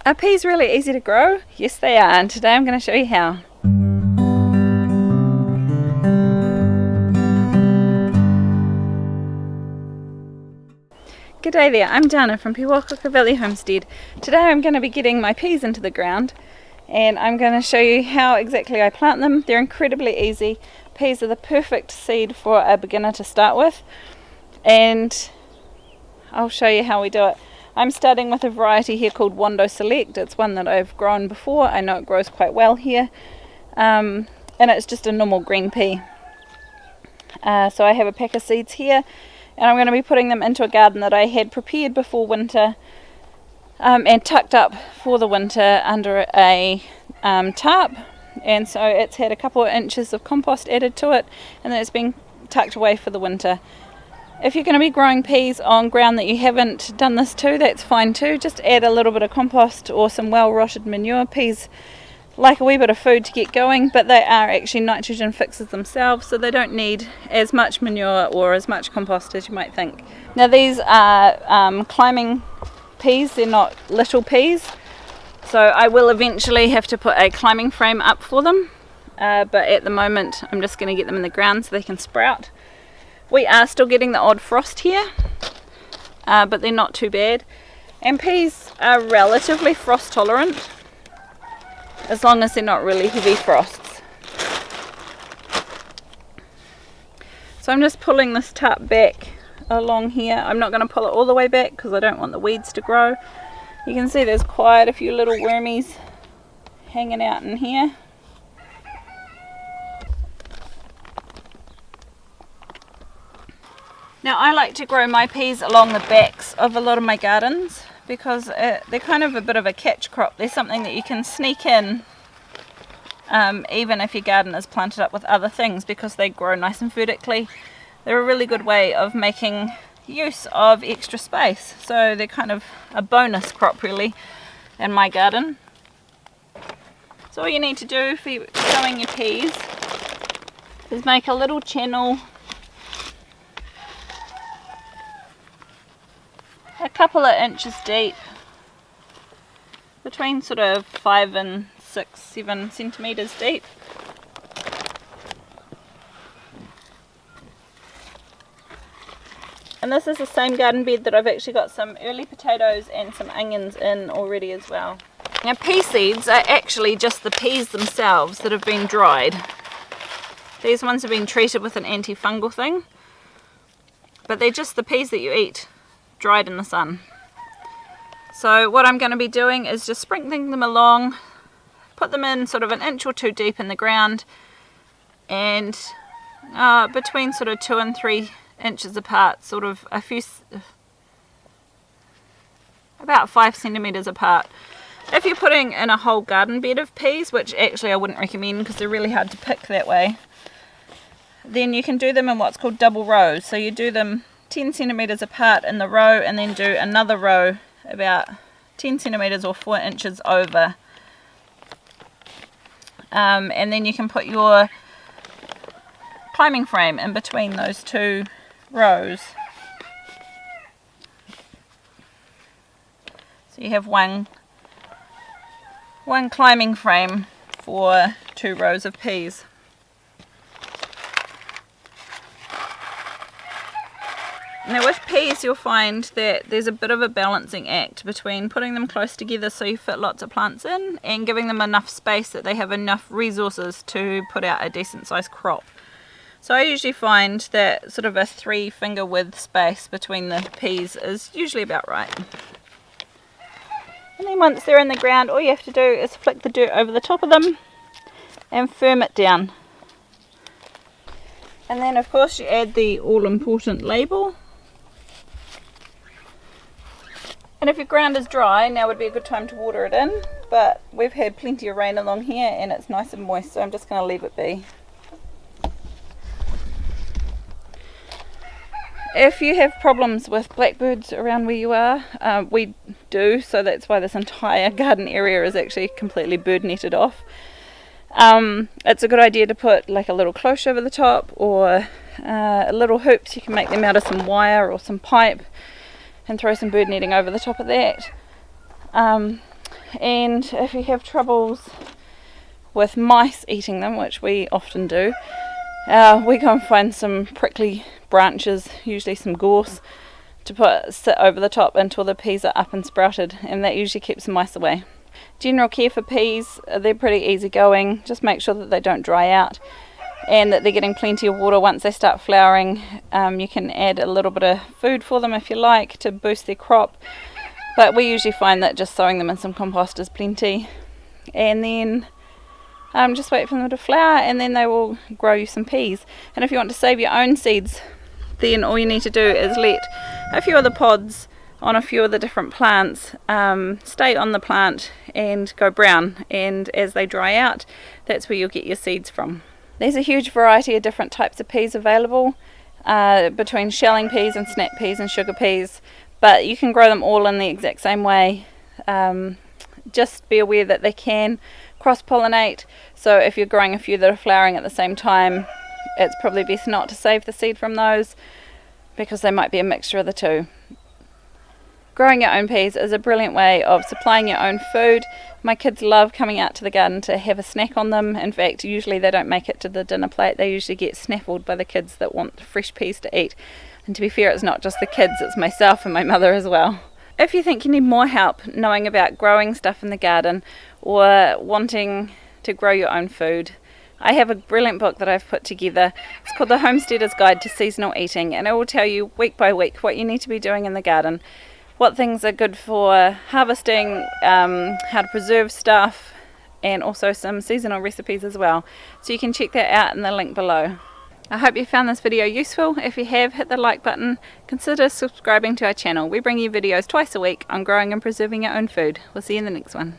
Are peas really easy to grow? Yes they are, and today I'm going to show you how. G'day there, I'm Dana from Pewalkuka Valley Homestead. Today I'm going to be getting my peas into the ground and I'm going to show you how exactly I plant them. They're incredibly easy. Peas are the perfect seed for a beginner to start with, and I'll show you how we do it. I'm starting with a variety here called Wando Select. It's one that I've grown before. I know it grows quite well here, and it's just a normal green pea. So I have a pack of seeds here, and I'm going to be putting them into a garden that I had prepared before winter and tucked up for the winter under a tarp, and so it's had a couple of inches of compost added to it, and then it's been tucked away for the winter. If you're going to be growing peas on ground that you haven't done this to, that's fine too. Just add a little bit of compost or some well-rotted manure. Peas like a wee bit of food to get going, but they are actually nitrogen fixers themselves, so they don't need as much manure or as much compost as you might think. Now these are climbing peas, they're not little peas, so I will eventually have to put a climbing frame up for them, but at the moment I'm just going to get them in the ground so they can sprout. We are still getting the odd frost here, but they're not too bad. And peas are relatively frost tolerant, as long as they're not really heavy frosts. So I'm just pulling this tarp back along here. I'm not going to pull it all the way back because I don't want the weeds to grow. You can see there's quite a few little wormies hanging out in here. Now I like to grow my peas along the backs of a lot of my gardens because they're kind of a bit of a catch crop. They're something that you can sneak in even if your garden is planted up with other things, because they grow nice and vertically. They're a really good way of making use of extra space, so they're kind of a bonus crop really in my garden. So all you need to do for sowing your peas is make a little channel a couple of inches deep, between sort of 5 and 6-7 centimeters deep. And this is the same garden bed that I've actually got some early potatoes and some onions in already as well. Now pea seeds are actually just the peas themselves that have been dried. These ones have been treated with an antifungal thing, but they're just the peas that you eat, dried in the sun. So what I'm going to be doing is just sprinkling them along, put them in sort of an inch or two deep in the ground, and between sort of 2 and 3 inches apart, sort of about 5 centimeters apart. If you're putting in a whole garden bed of peas, which actually I wouldn't recommend because they're really hard to pick that way, then you can do them in what's called double rows. So you do them 10 centimeters apart in the row, and then do another row about 10 centimeters or 4 inches over, and then you can put your climbing frame in between those two rows. So you have one climbing frame for 2 rows of peas. Now with peas you'll find that there's a bit of a balancing act between putting them close together so you fit lots of plants in, and giving them enough space that they have enough resources to put out a decent sized crop. So I usually find that sort of a 3-finger width space between the peas is usually about right. And then once they're in the ground, all you have to do is flick the dirt over the top of them and firm it down. And then of course you add the all important label. And if your ground is dry, now would be a good time to water it in, but we've had plenty of rain along here and it's nice and moist, so I'm just going to leave it be. If you have problems with blackbirds around where you are, we do, so that's why this entire garden area is actually completely bird netted off. It's a good idea to put like a little cloche over the top, or little hoops. You can make them out of some wire or some pipe and throw some bird netting over the top of that. and if you have troubles with mice eating them, which we often do, we go and find some prickly branches, usually some gorse, to sit over the top until the peas are up and sprouted, and that usually keeps the mice away. General care for peas, they're pretty easy going. Just make sure that they don't dry out and that they're getting plenty of water once they start flowering. You can add a little bit of food for them if you like to boost their crop, but we usually find that just sowing them in some compost is plenty, and then just wait for them to flower, and then they will grow you some peas. And if you want to save your own seeds, then all you need to do is let a few of the pods on a few of the different plants stay on the plant and go brown, and as they dry out, that's where you'll get your seeds from. There's a huge variety of different types of peas available, between shelling peas and snap peas and sugar peas, but you can grow them all in the exact same way. Just be aware that they can cross-pollinate, so if you're growing a few that are flowering at the same time, it's probably best not to save the seed from those, because they might be a mixture of the two. Growing your own peas is a brilliant way of supplying your own food. My kids love coming out to the garden to have a snack on them. In fact, usually they don't make it to the dinner plate. They usually get snaffled by the kids that want fresh peas to eat. And to be fair, it's not just the kids, it's myself and my mother as well. If you think you need more help knowing about growing stuff in the garden or wanting to grow your own food, I have a brilliant book that I've put together. It's called The Homesteaders Guide to Seasonal Eating, and it will tell you week by week what you need to be doing in the garden, what things are good for harvesting, how to preserve stuff, and also some seasonal recipes as well. So you can check that out in the link below. I hope you found this video useful. If you have, hit the like button. Consider subscribing to our channel. We bring you videos twice a week on growing and preserving your own food. We'll see you in the next one.